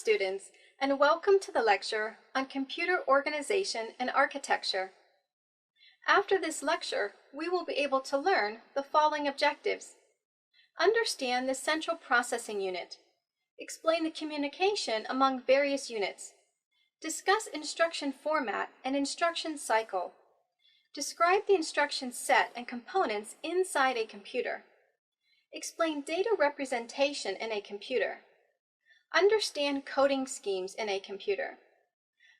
students, and welcome to the lecture on computer organization and architecture. After this lecture, we will be able to learn the following objectives. Understand the central processing unit. Explain the communication among various units. Discuss instruction format and instruction cycle. Describe the instruction set and components inside a computer. Explain data representation in a computer. Understand coding schemes in a computer.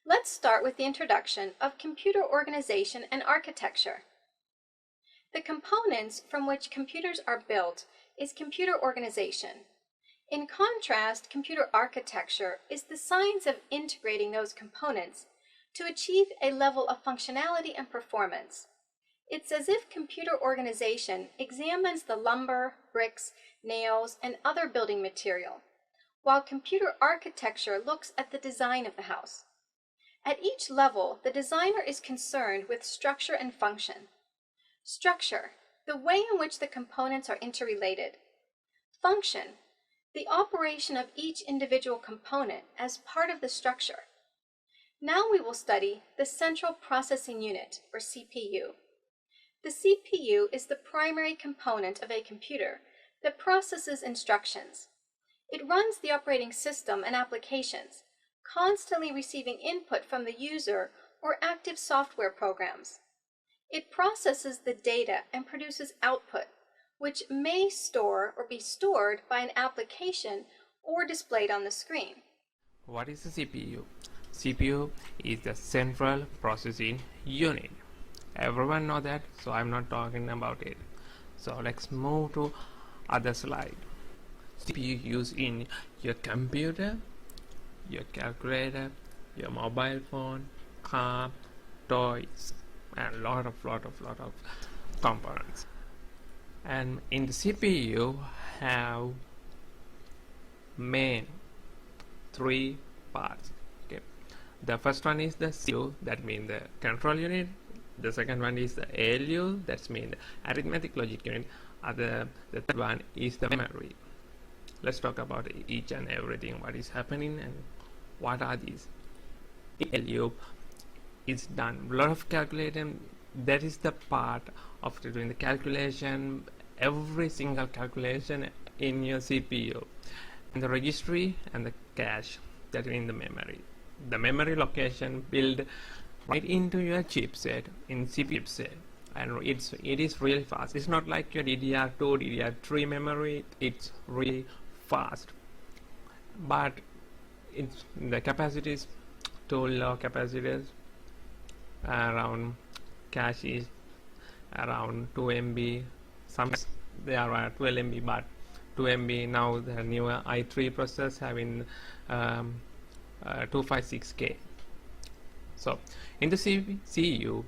Let's start with the introduction of computer organization and architecture. The components from which computers are built is computer organization. In contrast, computer architecture is the science of integrating those components to achieve a level of functionality and performance. It's as if computer organization examines the lumber, bricks, nails, and other building material, while computer architecture looks at the design of the house. At each level, the designer is concerned with structure and function. Structure, the way in which the components are interrelated. Function, the operation of each individual component as part of the structure. Now we will study the Central Processing Unit, or CPU. The CPU is the primary component of a computer that processes instructions. It runs the operating system and applications, constantly receiving input from the user or active software programs. It processes the data and produces output, which may store or be stored by an application or displayed on the screen. What is the CPU? CPU is the Central Processing Unit. Everyone know that, so I'm not talking about it. So let's move to other slide. CPU used in your computer, your calculator, your mobile phone, car, toys, and lot of components. And in the CPU have main three parts. Okay, the first one is the CPU, that means the control unit. The second one is the ALU, that means the arithmetic logic unit. The third one is the memory. Let's talk about each and everything, what is happening and what are these. ALU is done a lot of calculating. That is the part of doing the calculation, every single calculation in your CPU. And the registry and the cache, that is in the memory. The memory location built right into your chipset in CPU chipset, and it is really fast. It's not like your DDR2, DDR3 memory. It's really fast, but the capacity is too low. Capacities around cache is around 2 MB. Some they are 12 MB, but 2 MB. Now the newer i3 processors having 256K. So in the CPU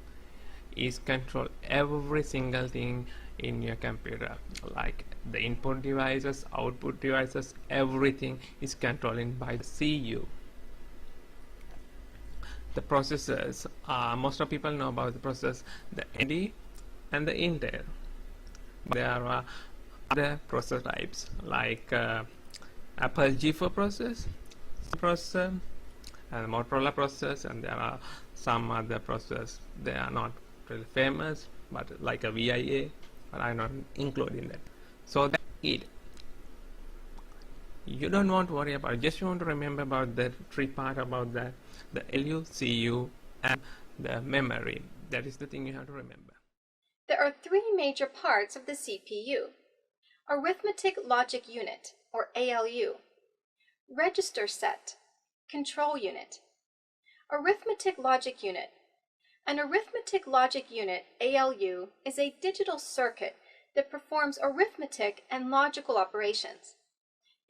is control every single thing in your computer, like the input devices, output devices, everything is controlled by the CPU. The processors, most of people know about the processors, the AMD and the Intel. There are other processor types like Apple G4 processor and Motorola processors, and there are some other processors. They are not really famous, but like a VIA, but I'm not including that. So that's it. You don't want to worry about it. Just you want to remember about the three part about that: the LU, CU, and the memory. That is the thing you have to remember. There are three major parts of the CPU: Arithmetic Logic Unit, or ALU, Register Set, Control Unit. Arithmetic Logic Unit. An arithmetic logic unit, ALU, is a digital circuit that performs arithmetic and logical operations.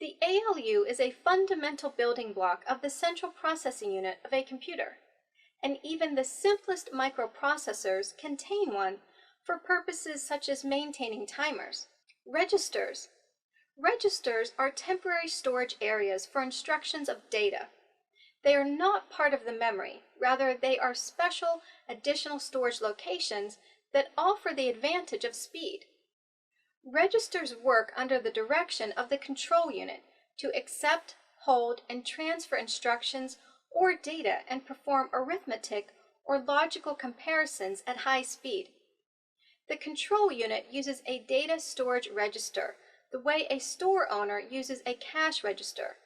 The ALU is a fundamental building block of the central processing unit of a computer, and even the simplest microprocessors contain one for purposes such as maintaining timers. Registers. Registers are temporary storage areas for instructions of data. They are not part of the memory. Rather, they are special additional storage locations that offer the advantage of speed. Registers work under the direction of the control unit to accept, hold, and transfer instructions or data and perform arithmetic or logical comparisons at high speed. The control unit uses a data storage register, the way a store owner uses a cash register,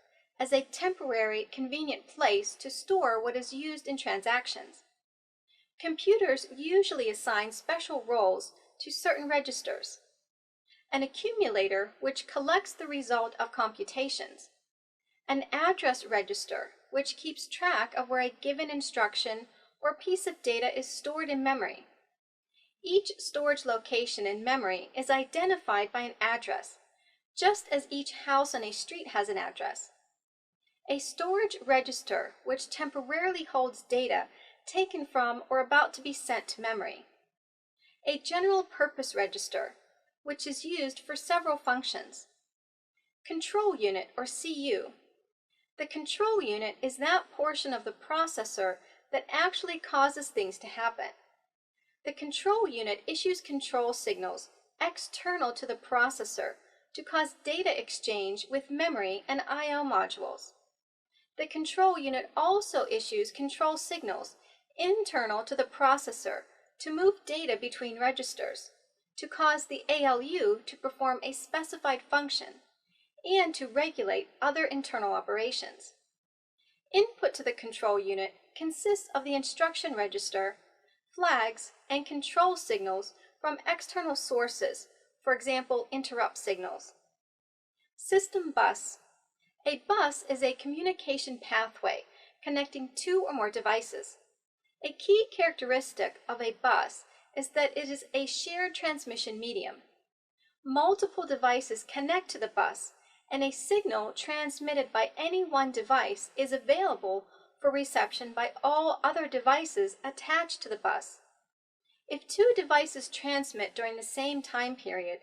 as a temporary, convenient place to store what is used in transactions. Computers usually assign special roles to certain registers. An accumulator, which collects the result of computations. An address register, which keeps track of where a given instruction or piece of data is stored in memory. Each storage location in memory is identified by an address, just as each house on a street has an address. A storage register, which temporarily holds data taken from or about to be sent to memory. A general purpose register, which is used for several functions. Control unit, or CU. The control unit is that portion of the processor that actually causes things to happen. The control unit issues control signals external to the processor to cause data exchange with memory and I/O modules. The control unit also issues control signals internal to the processor to move data between registers, to cause the ALU to perform a specified function, and to regulate other internal operations. Input to the control unit consists of the instruction register, flags, and control signals from external sources, for example, interrupt signals. System bus. A bus is a communication pathway connecting two or more devices. A key characteristic of a bus is that it is a shared transmission medium. Multiple devices connect to the bus, and a signal transmitted by any one device is available for reception by all other devices attached to the bus. If two devices transmit during the same time period,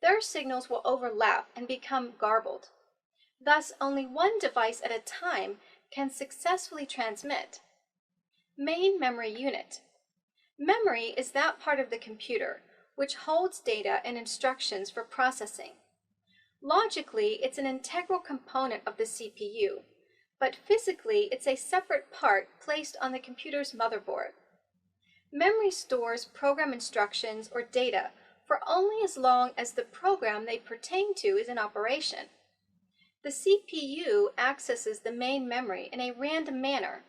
their signals will overlap and become garbled. Thus, only one device at a time can successfully transmit. Main memory unit. Memory is that part of the computer which holds data and instructions for processing. Logically, it's an integral component of the CPU, but physically it's a separate part placed on the computer's motherboard. Memory stores program instructions or data for only as long as the program they pertain to is in operation. The CPU accesses the main memory in a random manner.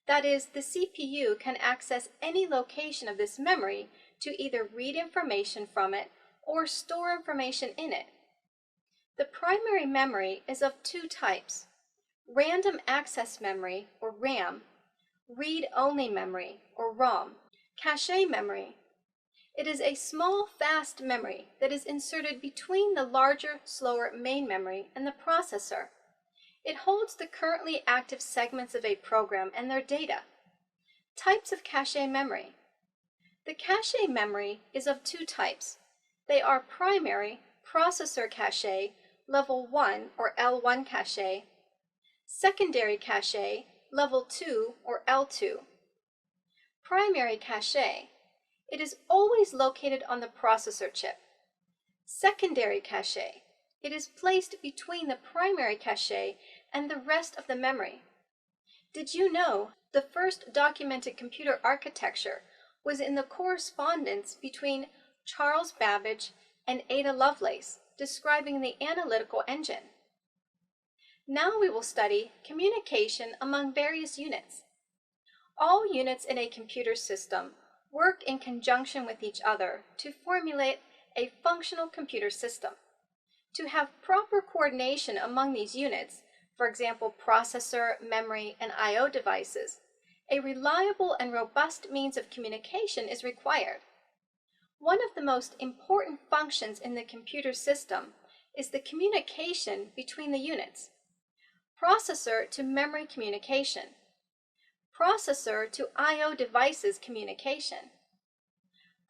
That is, the CPU can access any location of this memory to either read information from it or store information in it. The primary memory is of two types: random access memory, or RAM, read-only memory, or ROM, cache memory. It is a small, fast memory that is inserted between the larger, slower main memory and the processor. It holds the currently active segments of a program and their data. Types of cache memory. The cache memory is of two types. They are primary, processor cache, level 1 or L1 cache, secondary cache, level 2 or L2. Primary cache. It is always located on the processor chip. Secondary cache. It is placed between the primary cache and the rest of the memory. Did you know the first documented computer architecture was in the correspondence between Charles Babbage and Ada Lovelace, describing the analytical engine? Now we will study communication among various units. All units in a computer system work in conjunction with each other to formulate a functional computer system. To have proper coordination among these units, for example, processor, memory, and I/O devices, a reliable and robust means of communication is required. One of the most important functions in the computer system is the communication between the units. Processor to memory communication. Processor to I/O devices communication.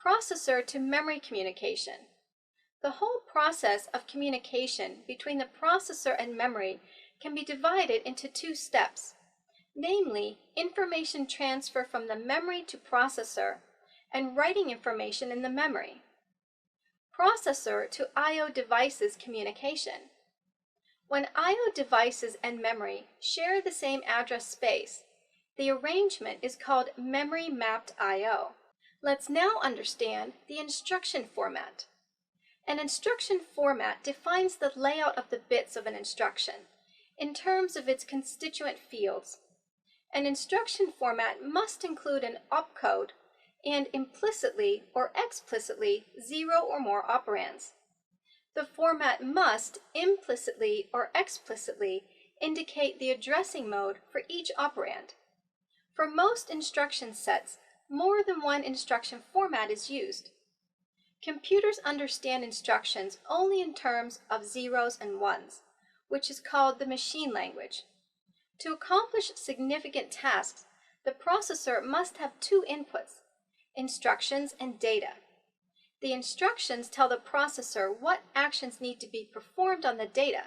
Processor to memory communication. The whole process of communication between the processor and memory can be divided into two steps, namely information transfer from the memory to processor and writing information in the memory. Processor to I/O devices communication. When I/O devices and memory share the same address space, the arrangement is called memory mapped I/O. Let's now understand the instruction format. An instruction format defines the layout of the bits of an instruction in terms of its constituent fields. An instruction format must include an opcode and implicitly or explicitly 0 or more operands. The format must implicitly or explicitly indicate the addressing mode for each operand. For most instruction sets, more than one instruction format is used. Computers understand instructions only in terms of zeros and ones, which is called the machine language. To accomplish significant tasks, the processor must have two inputs, instructions and data. The instructions tell the processor what actions need to be performed on the data.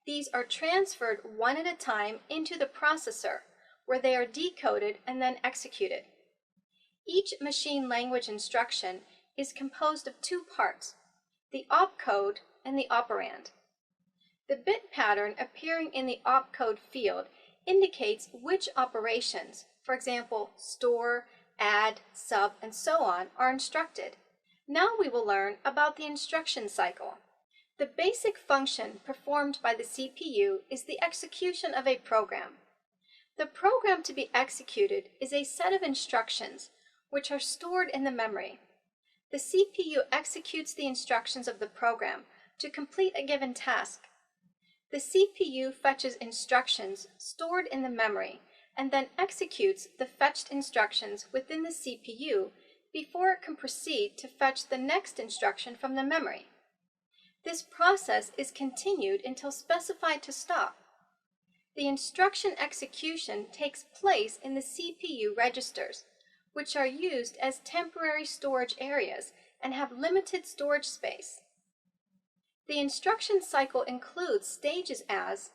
These are transferred one at a time into the processor, where they are decoded and then executed. Each machine language instruction is composed of two parts, the opcode and the operand. The bit pattern appearing in the opcode field indicates which operations, for example, store, add, sub, and so on, are instructed. Now we will learn about the instruction cycle. The basic function performed by the CPU is the execution of a program. The program to be executed is a set of instructions which are stored in the memory. The CPU executes the instructions of the program to complete a given task. The CPU fetches instructions stored in the memory and then executes the fetched instructions within the CPU before it can proceed to fetch the next instruction from the memory. This process is continued until specified to stop. The instruction execution takes place in the CPU registers, which are used as temporary storage areas and have limited storage space. The instruction cycle includes stages as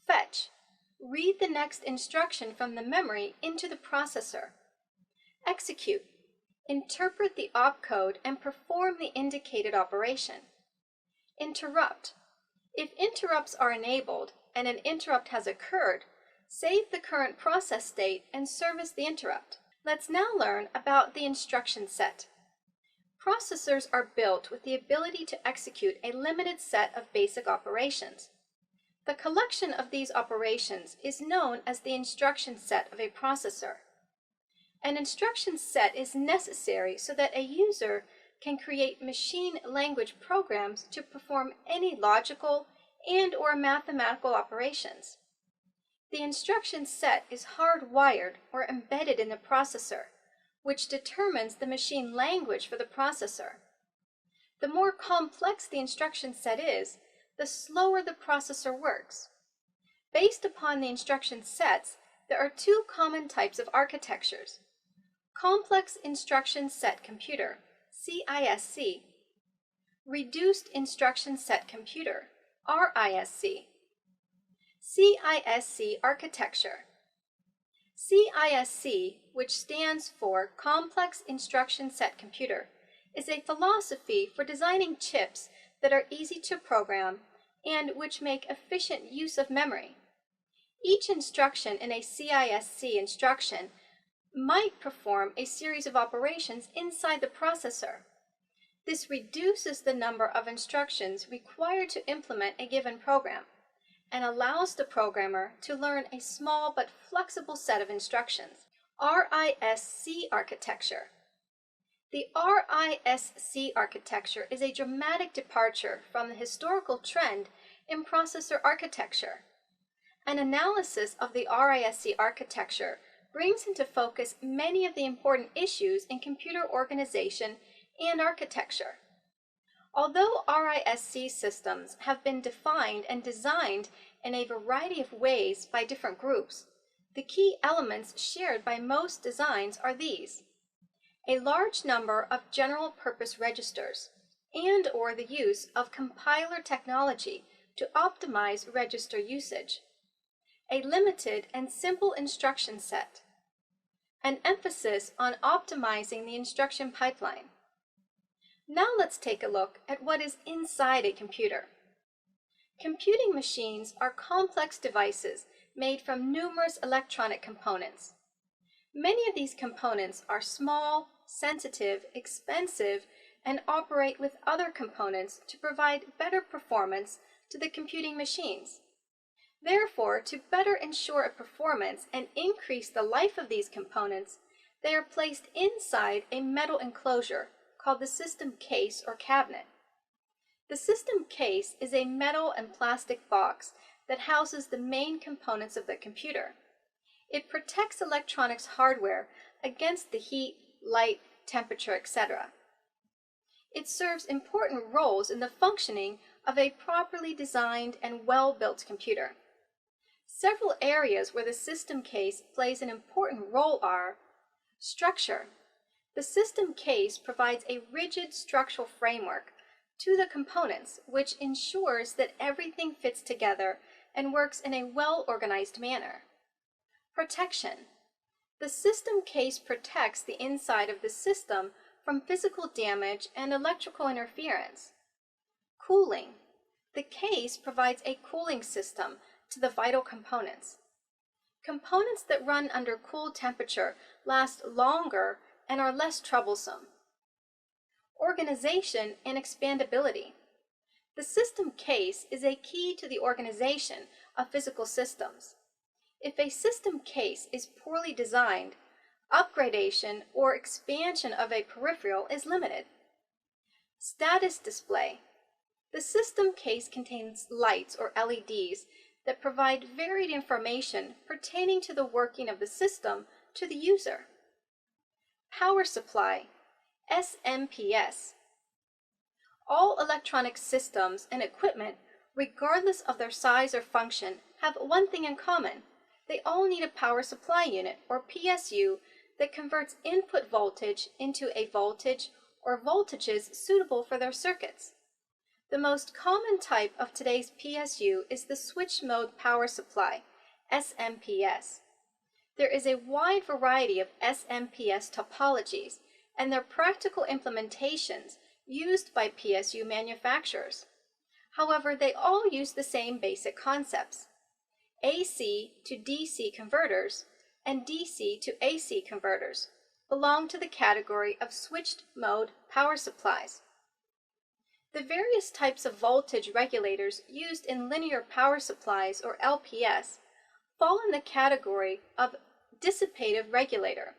fetch, read the next instruction from the memory into the processor; execute, interpret the opcode and perform the indicated operation; interrupt. If interrupts are enabled and an interrupt has occurred, save the current process state and service the interrupt. Let's now learn about the instruction set. Processors are built with the ability to execute a limited set of basic operations. The collection of these operations is known as the instruction set of a processor. An instruction set is necessary so that a user can create machine language programs to perform any logical and/or mathematical operations. The instruction set is hardwired or embedded in the processor, which determines the machine language for the processor. The more complex the instruction set is, the slower the processor works. Based upon the instruction sets, there are two common types of architectures: complex instruction set computer, CISC, reduced instruction set computer, RISC. CISC architecture. CISC, which stands for Complex Instruction Set Computer, is a philosophy for designing chips that are easy to program and which make efficient use of memory. Each instruction in a CISC instruction might perform a series of operations inside the processor. This reduces the number of instructions required to implement a given program and allows the programmer to learn a small but flexible set of instructions. RISC architecture. The RISC architecture is a dramatic departure from the historical trend in processor architecture. An analysis of the RISC architecture brings into focus many of the important issues in computer organization and architecture. Although RISC systems have been defined and designed in a variety of ways by different groups, the key elements shared by most designs are these: a large number of general-purpose registers, and/or the use of compiler technology to optimize register usage, a limited and simple instruction set, an emphasis on optimizing the instruction pipeline. Now let's take a look at what is inside a computer. Computing machines are complex devices made from numerous electronic components. Many of these components are small, sensitive, expensive, and operate with other components to provide better performance to the computing machines. Therefore, to better ensure a performance and increase the life of these components, they are placed inside a metal enclosure called the system case or cabinet. The system case is a metal and plastic box that houses the main components of the computer. It protects electronics hardware against the heat, light, temperature, etc. It serves important roles in the functioning of a properly designed and well-built computer. Several areas where the system case plays an important role are structure. The system case provides a rigid structural framework to the components, which ensures that everything fits together and works in a well-organized manner. Protection. The system case protects the inside of the system from physical damage and electrical interference. Cooling. The case provides a cooling system to the vital components. Components that run under cool temperature last longer and are less troublesome. Organization and expandability. The system case is a key to the organization of physical systems. If a system case is poorly designed, upgradation or expansion of a peripheral is limited. Status display. The system case contains lights or LEDs that provide varied information pertaining to the working of the system to the user. Power supply, SMPS. All electronic systems and equipment, regardless of their size or function, have one thing in common. They all need a power supply unit, or PSU, that converts input voltage into a voltage or voltages suitable for their circuits. The most common type of today's PSU is the switch mode power supply, SMPS. There is a wide variety of SMPS topologies and their practical implementations used by PSU manufacturers. However, they all use the same basic concepts. AC to DC converters and DC to AC converters belong to the category of switched mode power supplies. The various types of voltage regulators used in linear power supplies, or LPS, fall in the category of dissipative regulator,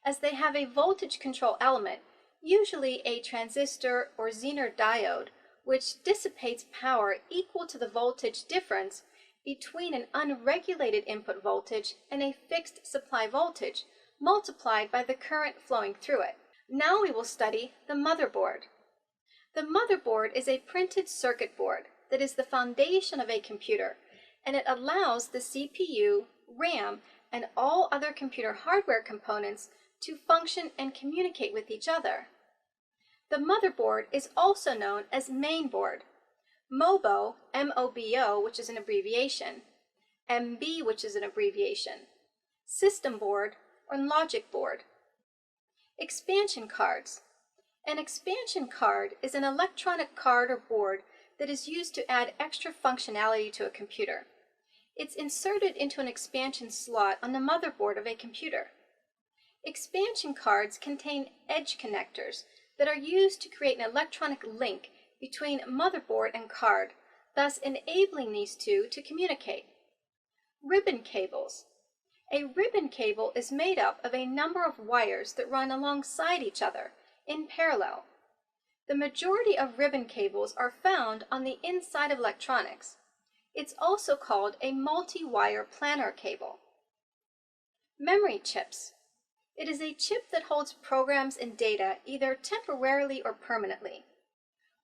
as they have a voltage control element, usually a transistor or Zener diode, which dissipates power equal to the voltage difference between an unregulated input voltage and a fixed supply voltage multiplied by the current flowing through it. Now we will study the motherboard. The motherboard is a printed circuit board that is the foundation of a computer, and it allows the CPU, RAM, and all other computer hardware components to function and communicate with each other. The motherboard is also known as mainboard. MOBO, M-O-B-O, which is an abbreviation, MB, which is an abbreviation, system board, or logic board. Expansion cards. An expansion card is an electronic card or board that is used to add extra functionality to a computer. It's inserted into an expansion slot on the motherboard of a computer. Expansion cards contain edge connectors that are used to create an electronic link between motherboard and card, thus enabling these two to communicate. Ribbon cables. A ribbon cable is made up of a number of wires that run alongside each other in parallel. The majority of ribbon cables are found on the inside of electronics. It's also called a multi-wire planar cable. Memory chips. It is a chip that holds programs and data either temporarily or permanently.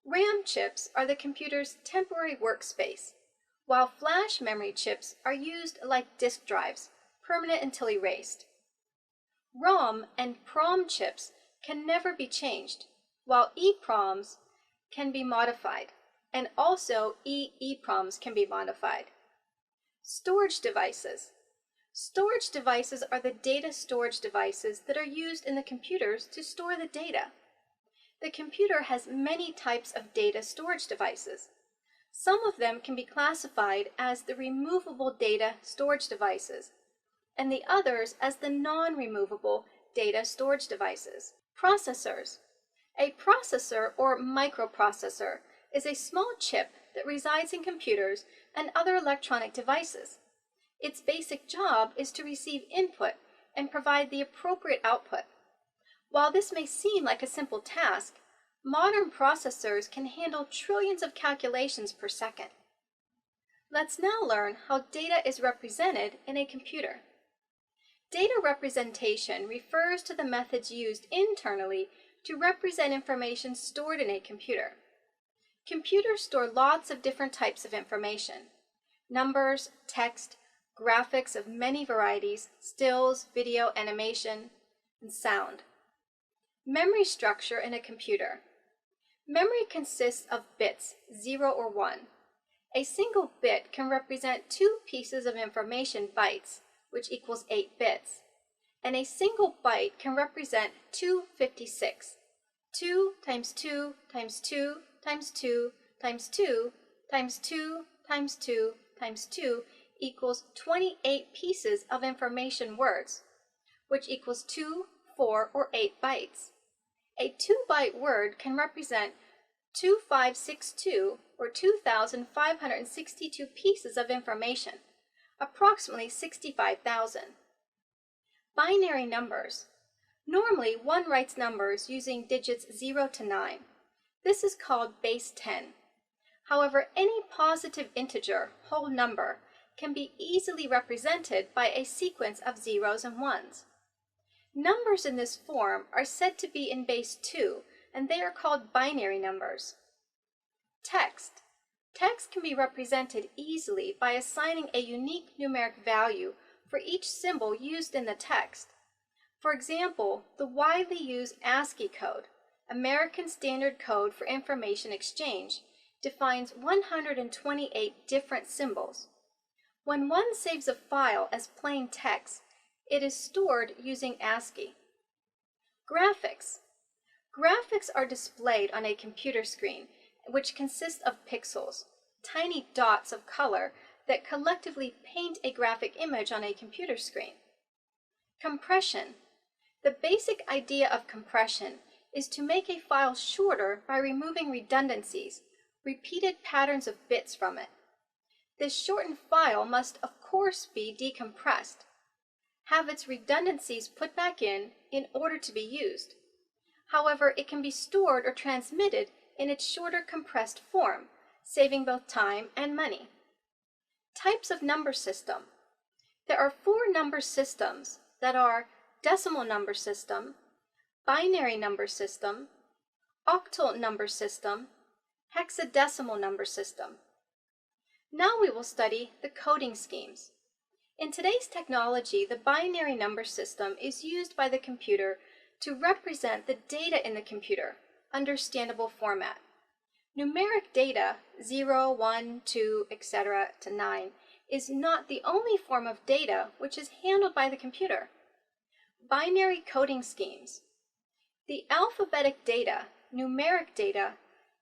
RAM chips are the computer's temporary workspace, while flash memory chips are used like disk drives, permanent until erased. ROM and PROM chips can never be changed, while EPROMs can be modified, and also EEPROMs can be modified. Storage devices. Storage devices are the data storage devices that are used in the computers to store the data. The computer has many types of data storage devices. Some of them can be classified as the removable data storage devices, and the others as the non-removable data storage devices. Processors. A processor or microprocessor is a small chip that resides in computers and other electronic devices. Its basic job is to receive input and provide the appropriate output. While this may seem like a simple task, modern processors can handle trillions of calculations per second. Let's now learn how data is represented in a computer. Data representation refers to the methods used internally to represent information stored in a computer. Computers store lots of different types of information: numbers, text, graphics of many varieties, stills, video, animation, and sound. Memory structure in a computer. Memory consists of bits, 0 or 1. A single bit can represent 2 pieces of information, bytes, which equals 8 bits. And a single byte can represent 256. 2 times 2 times 2 times 2 times 2 times 2 times 2 times 2 equals 28 pieces of information words, which equals 2, 4, or 8 bytes. A 2-byte word can represent 2562 or 2,562 pieces of information, approximately 65,000. Binary numbers. Normally, one writes numbers using digits 0 to 9. This is called base 10. However, any positive integer, whole number, can be easily represented by a sequence of zeros and ones. Numbers in this form are said to be in base 2, and they are called binary numbers. Text. Text can be represented easily by assigning a unique numeric value for each symbol used in the text. For example, the widely used ASCII code, American Standard Code for Information Exchange, defines 128 different symbols. When one saves a file as plain text, it is stored using ASCII. Graphics. Graphics are displayed on a computer screen, which consists of pixels, tiny dots of color that collectively paint a graphic image on a computer screen. Compression. The basic idea of compression is to make a file shorter by removing redundancies, repeated patterns of bits from it. This shortened file must, of course, be decompressed, have its redundancies put back in order to be used. However, it can be stored or transmitted in its shorter compressed form, saving both time and money. Types of number system. There are 4 number systems that are decimal number system, binary number system, octal number system, hexadecimal number system. Now we will study the coding schemes. In today's technology, the binary number system is used by the computer to represent the data in the computer, understandable format. Numeric data, 0, 1, 2, etc. to 9, is not the only form of data which is handled by the computer. Binary coding schemes. The alphabetic data, numeric data,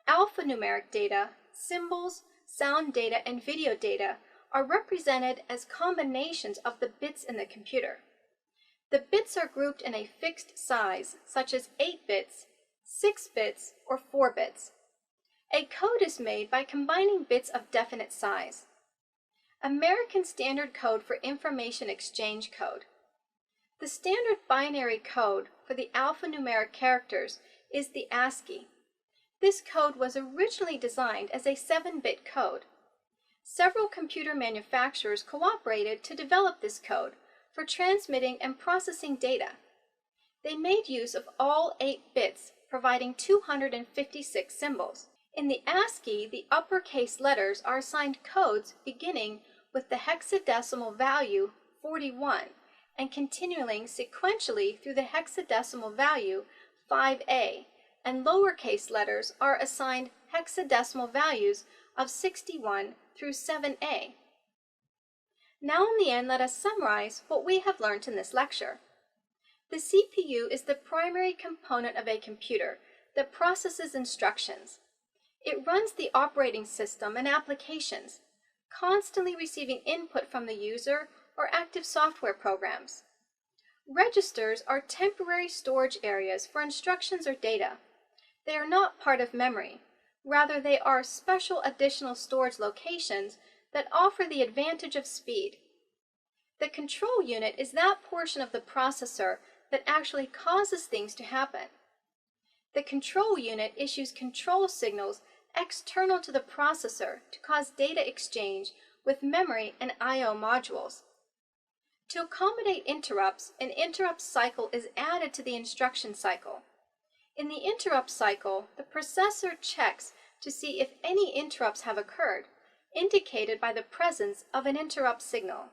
alphanumeric data, symbols, sound data, and video data are represented as combinations of the bits in the computer. The bits are grouped in a fixed size, such as 8 bits, 6 bits, or 4 bits. A code is made by combining bits of definite size. American Standard Code for Information Exchange Code. The standard binary code for the alphanumeric characters is the ASCII. This code was originally designed as a 7-bit code. Several computer manufacturers cooperated to develop this code for transmitting and processing data. They made use of all 8 bits, providing 256 symbols. In the ASCII, the uppercase letters are assigned codes beginning with the hexadecimal value 41 and continuing sequentially through the hexadecimal value 5A, and lowercase letters are assigned hexadecimal values of 61 through 7A. Now in the end, let us summarize what we have learned in this lecture. The CPU is the primary component of a computer that processes instructions. It runs the operating system and applications, constantly receiving input from the user or active software programs. Registers are temporary storage areas for instructions or data. They are not part of memory. Rather, they are special additional storage locations that offer the advantage of speed. The control unit is that portion of the processor that actually causes things to happen. The control unit issues control signals external to the processor to cause data exchange with memory and I/O modules. To accommodate interrupts, an interrupt cycle is added to the instruction cycle. In the interrupt cycle, the processor checks to see if any interrupts have occurred, indicated by the presence of an interrupt signal.